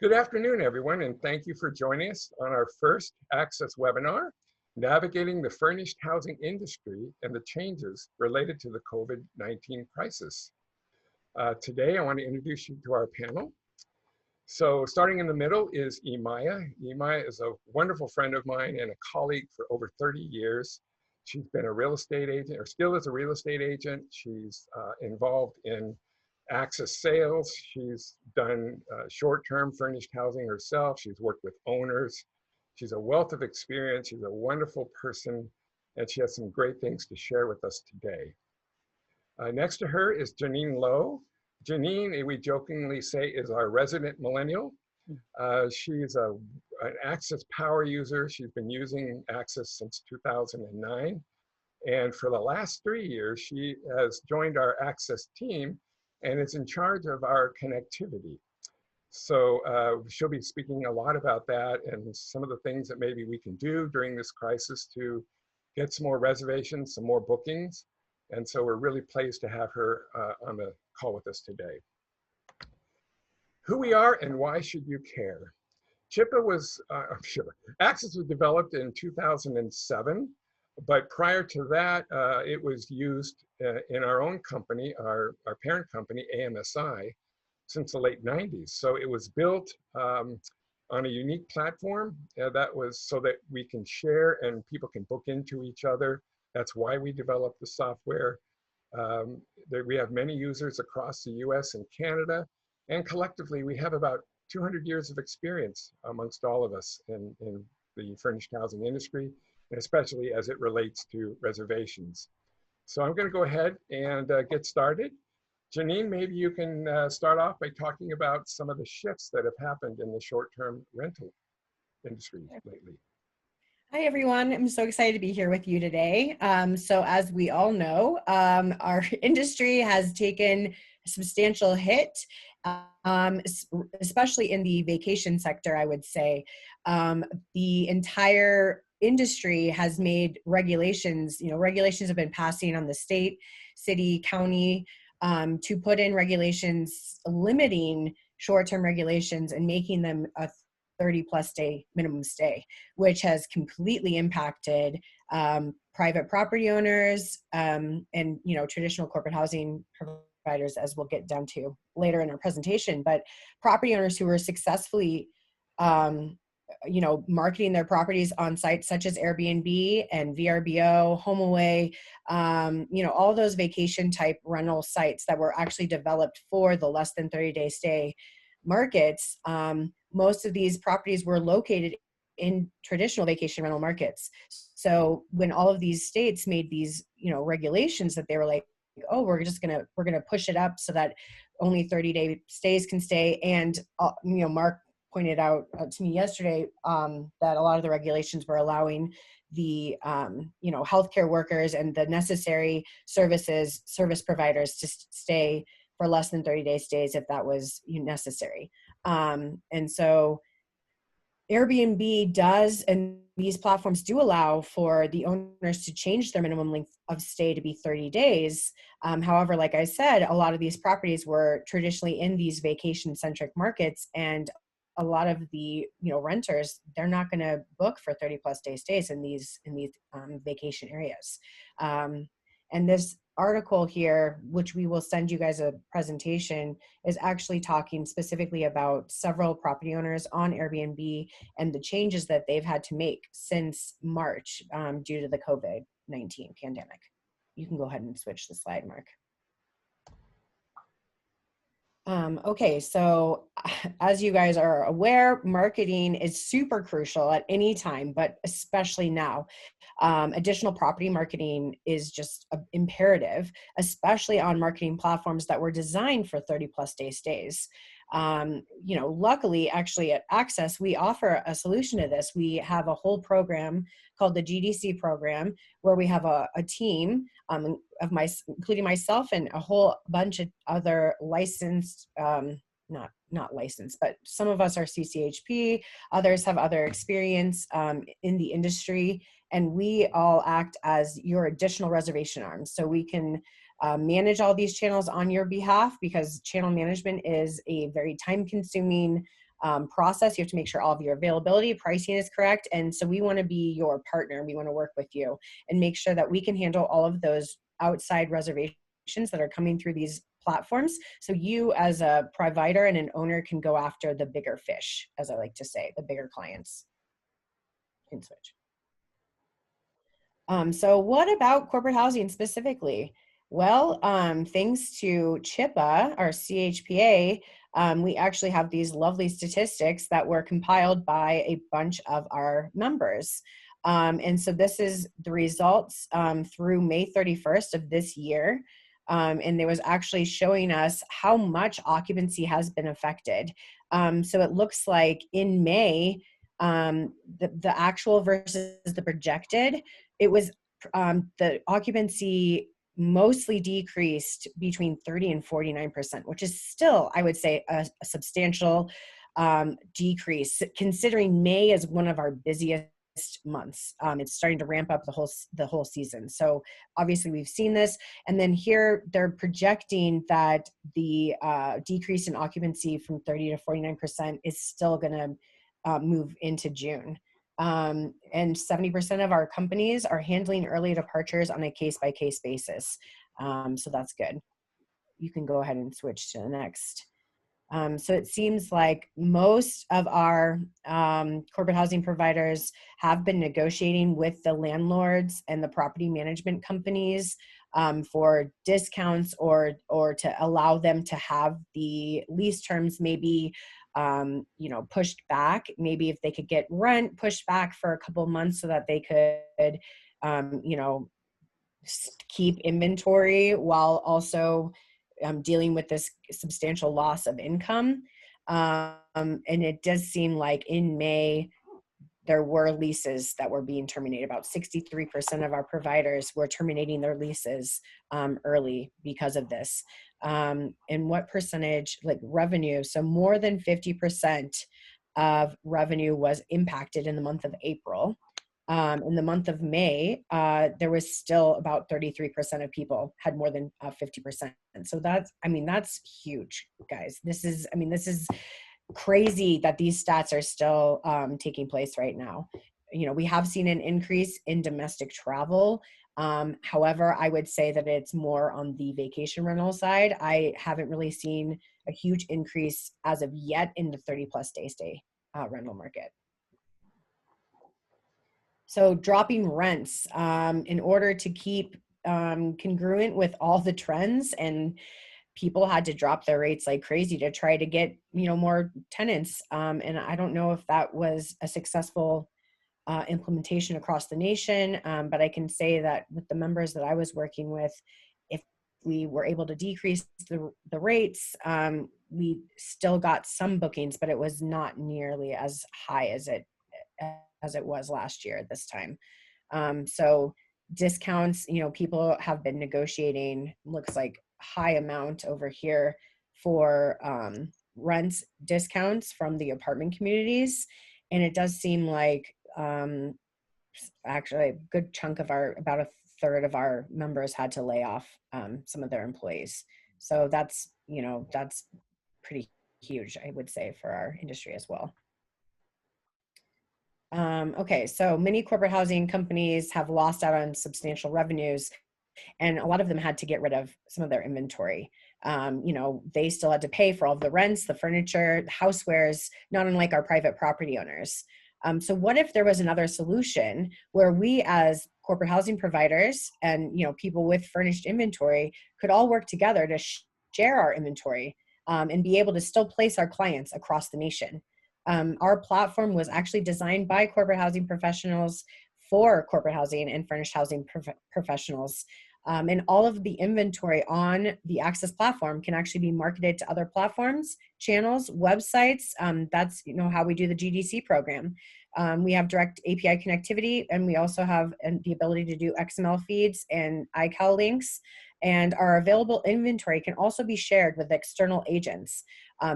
Good afternoon, everyone, and thank you for joining us on our first Access webinar, Navigating the Furnished Housing Industry and the Changes Related to the COVID-19 Crisis. Today, I want to introduce you to our panel. So starting in the middle is Imaya. Imaya is a wonderful friend of mine and a colleague for over 30 years. She's been a real estate agent, or still is a real estate agent. She's involved in Access sales. She's done short-term furnished housing herself. She's worked with owners. She's a wealth of experience. She's a wonderful person, and she has some great things to share with us today. Next to her is Janine Lowe. Janine, we jokingly say, is our resident millennial. She's an Access power user. She's been using Access since 2009. And for the last 3 years, she has joined our Access team and is in charge of our connectivity. So she'll be speaking a lot about that and some of the things that maybe we can do during this crisis to get some more reservations, some more bookings. And so we're really pleased to have her on the call with us today. Who we are and why should you care? Access was developed in 2007. But prior to that, it was used in our own company, our parent company, AMSI, since the late 90s. So it was built on a unique platform that was so that we can share and people can book into each other. That's why we developed the software. We have many users across the US and Canada, and collectively we have about 200 years of experience amongst all of us in the furnished housing industry, especially as it relates to reservations. So I'm going to go ahead and get started. Janine, maybe you can start off by talking about some of the shifts that have happened in the short-term rental industry lately. Hi, everyone. I'm so excited to be here with you today. So as we all know, our industry has taken a substantial hit, especially in the vacation sector, I would say. The entire industry has made regulations, regulations have been passing on the state, city, county, to put in regulations limiting short-term regulations and making them a 30-plus day minimum stay, which has completely impacted private property owners and traditional corporate housing providers, as we'll get down to later in our presentation. But property owners who are successfully marketing their properties on sites such as AirBNB and VRBO, HomeAway, all those vacation type rental sites that were actually developed for the less than 30-day stay markets. Most of these properties were located in traditional vacation rental markets. So when all of these states made these, regulations that they were like, oh, we're gonna push it up so that only 30-day stays can stay. And Mark pointed out to me yesterday that a lot of the regulations were allowing the healthcare workers and the necessary service providers to stay for less than 30-day stays if that was necessary. And so Airbnb does, and these platforms do allow for the owners to change their minimum length of stay to be 30 days. However, like I said, a lot of these properties were traditionally in these vacation-centric markets, and a lot of the renters, they're not going to book for 30-plus day stays in these vacation areas. And this article here, which we will send you guys a presentation, is actually talking specifically about several property owners on Airbnb and the changes that they've had to make since March due to the COVID-19 pandemic. You can go ahead and switch the slide, Mark. Okay, so as you guys are aware, marketing is super crucial at any time, but especially now. Additional property marketing is just imperative, especially on marketing platforms that were designed for 30-plus day stays. Luckily, actually at Access, we offer a solution to this. We have a whole program called the GDC program, where we have a team of including myself and a whole bunch of other licensed, not licensed, but some of us are CCHP, others have other experience in the industry, and we all act as your additional reservation arms. So we can manage all these channels on your behalf, because channel management is a very time-consuming process. You have to make sure all of your availability, pricing is correct. And so we want to be your partner. We want to work with you and make sure that we can handle all of those outside reservations that are coming through these platforms. So you as a provider and an owner can go after the bigger fish, as I like to say, the bigger clients. You can switch. So what about corporate housing specifically? Well, thanks to CHIPA, our CHPA, we actually have these lovely statistics that were compiled by a bunch of our members. And so this is the results through May 31st of this year. And there was actually showing us how much occupancy has been affected. So it looks like in May, the actual versus the projected, it was the occupancy mostly decreased between 30 and 49%, which is still, I would say, a substantial decrease, considering May is one of our busiest months. It's starting to ramp up the whole season. So obviously we've seen this. And then here they're projecting that the decrease in occupancy from 30 to 49% is still going to move into June. And 70% of our companies are handling early departures on a case-by-case basis. So that's good. You can go ahead and switch to the next. So it seems like most of our corporate housing providers have been negotiating with the landlords and the property management companies for discounts or to allow them to have the lease terms maybe pushed back. Maybe if they could get rent pushed back for a couple of months so that they could keep inventory while also dealing with this substantial loss of income. And it does seem like in May, there were leases that were being terminated. About 63% of our providers were terminating their leases early because of this. And what percentage, like revenue, so more than 50% of revenue was impacted in the month of April. In the month of May, there was still about 33% of people had more than 50%. So that's huge, guys. This is crazy that these stats are still taking place right now. We have seen an increase in domestic travel. However, I would say that it's more on the vacation rental side. I haven't really seen a huge increase as of yet in the 30+ day stay rental market. So dropping rents in order to keep congruent with all the trends, and people had to drop their rates like crazy to try to get more tenants. And I don't know if that was a successful implementation across the nation, but I can say that with the members that I was working with, if we were able to decrease the rates, we still got some bookings, but it was not nearly as high as it was last year at this time. So discounts, people have been negotiating, looks like high amount over here for rent discounts from the apartment communities. And it does seem like actually a good chunk of about a third of our members had to lay off some of their employees. So that's pretty huge, I would say, for our industry as well. Okay, so many corporate housing companies have lost out on substantial revenues, and a lot of them had to get rid of some of their inventory. They still had to pay for all of the rents, the furniture, the housewares, not unlike our private property owners. So what if there was another solution where we as corporate housing providers and people with furnished inventory could all work together to share our inventory and be able to still place our clients across the nation? Our platform was actually designed by corporate housing professionals for corporate housing and furnished housing professionals. And all of the inventory on the Access platform can actually be marketed to other platforms, channels, websites. That's how we do the GDC program. We have direct API connectivity, and we also have the ability to do XML feeds and iCal links. And our available inventory can also be shared with external agents.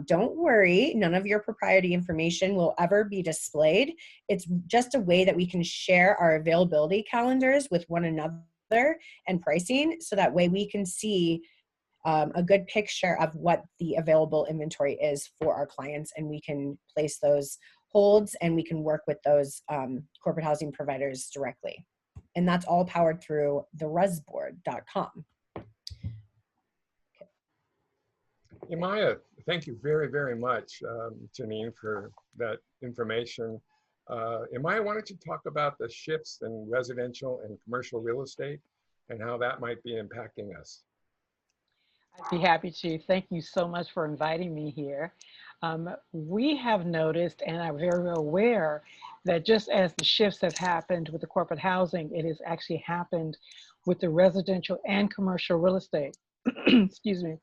Don't worry, none of your proprietary information will ever be displayed. It's just a way that we can share our availability calendars with one another and pricing, so that way we can see a good picture of what the available inventory is for our clients, and we can place those holds and we can work with those corporate housing providers directly. And that's all powered through theresboard.com. Yeah, Maya, thank you very, very much, Janine, for that information. Maya, why don't you talk about the shifts in residential and commercial real estate and how that might be impacting us? I'd be happy to. Thank you so much for inviting me here. We have noticed and are very aware that just as the shifts have happened with the corporate housing, it has actually happened with the residential and commercial real estate. Excuse me.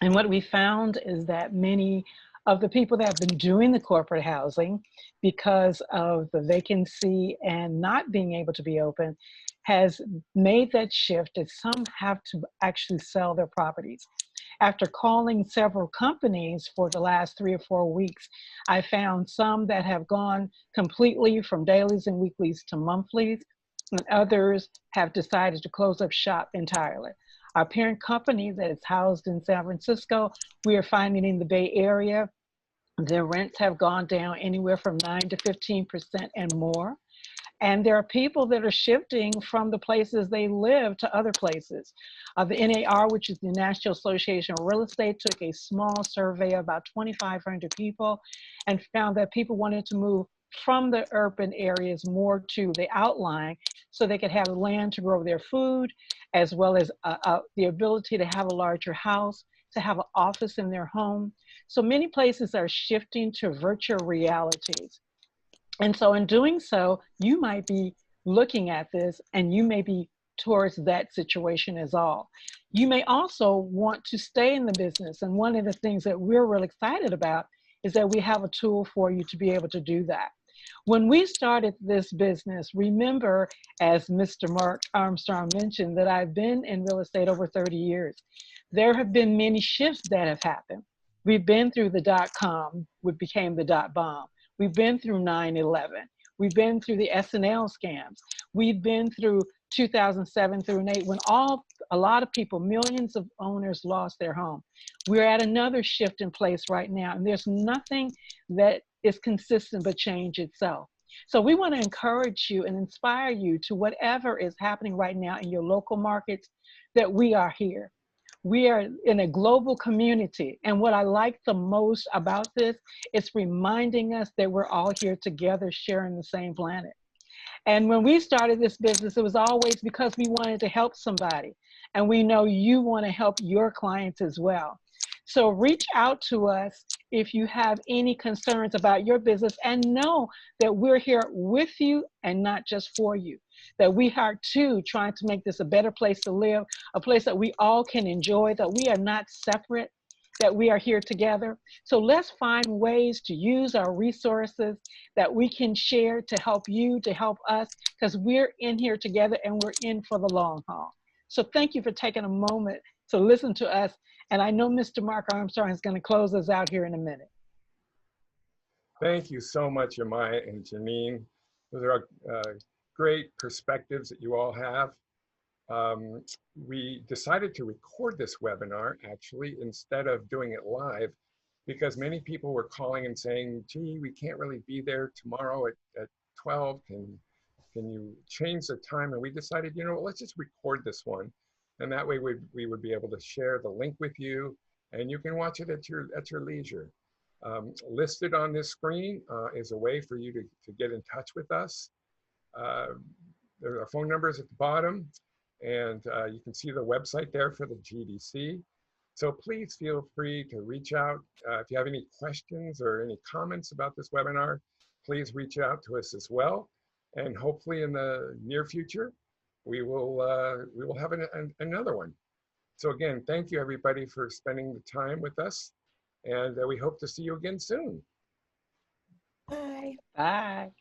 And what we found is that many of the people that have been doing the corporate housing, because of the vacancy and not being able to be open, has made that shift that some have to actually sell their properties. After calling several companies for the last 3 or 4 weeks, I found some that have gone completely from dailies and weeklies to monthlies, and others have decided to close up shop entirely. Our parent company that is housed in San Francisco, we are finding in the Bay Area, their rents have gone down anywhere from 9 to 15% and more. And there are people that are shifting from the places they live to other places. The NAR, which is the National Association of Real Estate, took a small survey of about 2,500 people and found that people wanted to move from the urban areas more to the outlying so they could have land to grow their food, as well as the ability to have a larger house, to have an office in their home. So many places are shifting to virtual realities. And so in doing so, you might be looking at this and you may be towards that situation as all. You may also want to stay in the business. And one of the things that we're really excited about is that we have a tool for you to be able to do that. When we started this business, remember, as Mr. Mark Armstrong mentioned, that I've been in real estate over 30 years. There have been many shifts that have happened. We've been through the dot-com, which became the dot-bomb. We've been through 9/11. We've been through the S&L scams. We've been through 2007 through 2008 when a lot of people, millions of owners lost their home. We're at another shift in place right now, and there's nothing that is consistent but change itself. So we want to encourage you and inspire you to whatever is happening right now in your local markets, that we are here. We are in a global community. And what I like the most about this is reminding us that we're all here together sharing the same planet. And when we started this business, it was always because we wanted to help somebody. And we know you want to help your clients as well. So reach out to us if you have any concerns about your business, and know that we're here with you and not just for you. That we are too trying to make this a better place to live, a place that we all can enjoy, that we are not separate, that we are here together. So let's find ways to use our resources that we can share to help you, to help us, because we're in here together and we're in for the long haul. So thank you for taking a moment to listen to us. And I know Mr. Mark Armstrong is going to close us out here in a minute. Thank you so much, Amaya and Janine. Those are great perspectives that you all have. We decided to record this webinar actually instead of doing it live, because many people were calling and saying, gee, we can't really be there tomorrow at 12. Can you change the time? And we decided, you know, let's just record this one. And that way we would be able to share the link with you, and you can watch it at your leisure. Listed on this screen is a way for you to get in touch with us. There are phone numbers at the bottom, and you can see the website there for the GDC. So please feel free to reach out. If you have any questions or any comments about this webinar, please reach out to us as well. And hopefully in the near future, we will have another one. So again, thank you everybody for spending the time with us, and we hope to see you again soon. Bye. Bye.